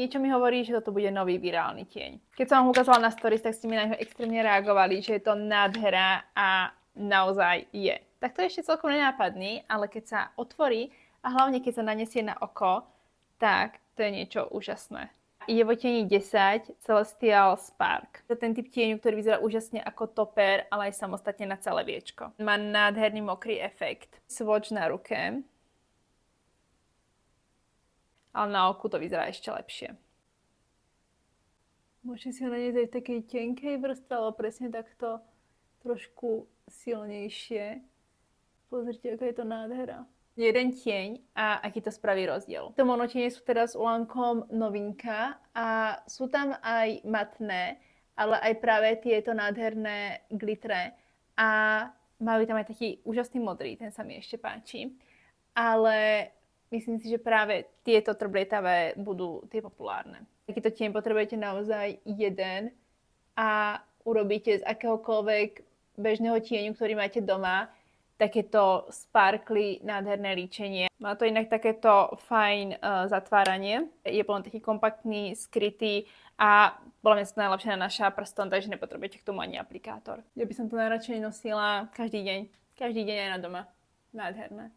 niečo mi hovorí, že toto bude nový virálny tieň. Keď som vám ukázala na stories, tak ste mi na ňo extrémne reagovali, že je to nádhera a naozaj je. Tak to je ešte celkom nenápadný, ale keď sa otvorí a hlavne keď sa nanesie na oko, tak to je niečo úžasné. Je vo tieni 10 Celestial Spark. To je ten typ tieňu, ktorý vyzerá úžasne ako toper, ale aj samostatne na celé viečko. Má nádherný mokrý efekt. Swatch na ruke. Ale na oku to vyzerá ešte lepšie. Môžete si ho naniesť aj v takej tenkej vrstve, ale presne takto trošku silnejšie. Pozrite, aká je to nádhera. Jeden tieň a aký to spraví rozdiel. To monotiene sú teraz s Lancôme novinka a sú tam aj matné, ale aj práve tieto nádherné glitre a majú tam aj taký úžasný modrý, ten sa mi ešte páči. Ale myslím si, že práve tieto trblietavé budú tie populárne. Takýto tieň potrebujete naozaj jeden a urobíte z akéhokoľvek bežného tieňu, ktorý máte doma, takéto sparkly, nádherné líčenie. Má to inak takéto fajn zatváranie. Je plne taký kompaktný, skrytý a podľa mňa to najlepšie nanáša prstom, takže nepotrebujete k tomu ani aplikátor. Ja by som to najradšej nosila každý deň. Každý deň aj na doma. Nádherné.